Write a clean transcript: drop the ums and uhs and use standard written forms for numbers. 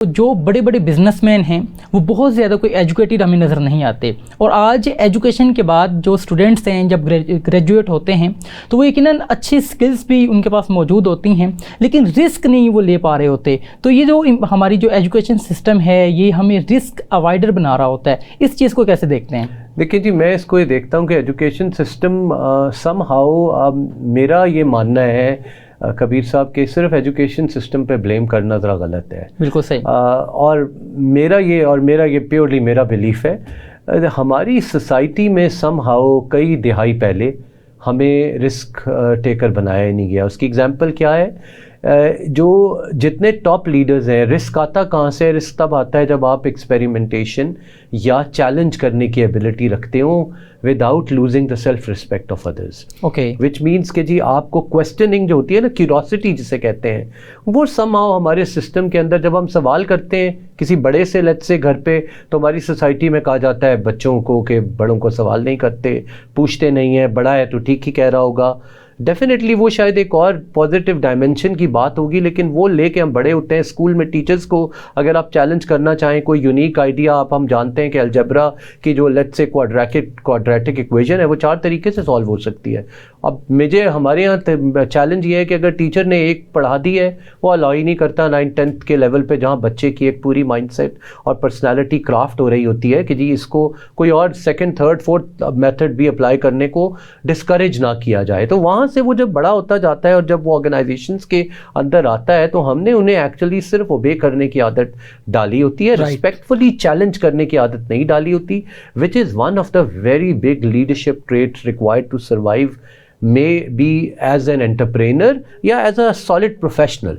जो बड़े बड़े बिजनेसमैन हैं वो बहुत ज़्यादा कोई एजुकेटेड हमें नज़र नहीं आते, और आज एजुकेशन के बाद जो स्टूडेंट्स हैं जब ग्रेजुएट होते हैं तो वो यकीनन अच्छी स्किल्स भी उनके पास मौजूद होती हैं, लेकिन रिस्क नहीं वो ले पा रहे होते। तो ये जो हमारी जो एजुकेशन सिस्टम है ये हमें रिस्क अवॉइडर बना रहा होता है, इस चीज़ को कैसे देखते हैं? देखिए जी, मैं इसको ये देखता हूँ कि एजुकेशन सिस्टम समहाउ मेरा ये मानना है कबीर साहब के सिर्फ एजुकेशन सिस्टम पे ब्लेम करना ज़रा गलत है। बिल्कुल सही। और मेरा ये प्योरली मेरा बिलीफ है, हमारी सोसाइटी में समहाउ कई दिहाई पहले हमें रिस्क टेकर बनाया नहीं गया। उसकी एग्जांपल क्या है? जो जितने टॉप लीडर्स हैं, रिस्क आता कहाँ से? रिस्क तब आता है जब आप एक्सपेरिमेंटेशन या चैलेंज करने की एबिलिटी रखते हो without losing the self respect of others. Okay, which means कि जी आपको क्वेश्चनिंग जो होती है ना, क्यूरोसिटी जिसे कहते हैं, वो समहाउ हमारे सिस्टम के अंदर जब हम सवाल करते हैं किसी बड़े से, लेट्स से घर पे, तो हमारी सोसाइटी में कहा जाता है बच्चों को कि बड़ों को सवाल नहीं करते, पूछते नहीं है, बड़ा है तो ठीक ही कह रहा होगा। डेफिनेटली वो शायद एक और पॉजिटिव डायमेंशन की बात होगी, लेकिन वो लेके हम बड़े होते हैं। स्कूल में टीचर्स को अगर आप चैलेंज करना चाहें कोई यूनिक आइडिया, हम जानते हैं कि अलजेब्रा की जो लेट्स से क्वाड्रेटिक इक्वेशन है वो 4 तरीके से सॉल्व हो सकती है। अब हमारे यहाँ चैलेंज ये है कि अगर टीचर ने एक पढ़ा दी है वो अलाउ ही नहीं करता 9th-10th के लेवल पे, जहाँ बच्चे की एक पूरी माइंडसेट और पर्सनालिटी क्राफ्ट हो रही होती है कि जी इसको कोई और 2nd, 3rd, 4th मेथड भी अप्लाई करने को डिस्करेज ना किया जाए। तो वहाँ से वो जब बड़ा होता जाता है और जब वो ऑर्गेनाइजेशंस के अंदर आता है तो हमने उन्हें एक्चुअली सिर्फ ओबे करने की आदत डाली होती है, रिस्पेक्टफुली चैलेंज करने की आदत नहीं डाली होती, which is one of the very big leadership traits required to survive, may be as an entrepreneur या as a solid professional।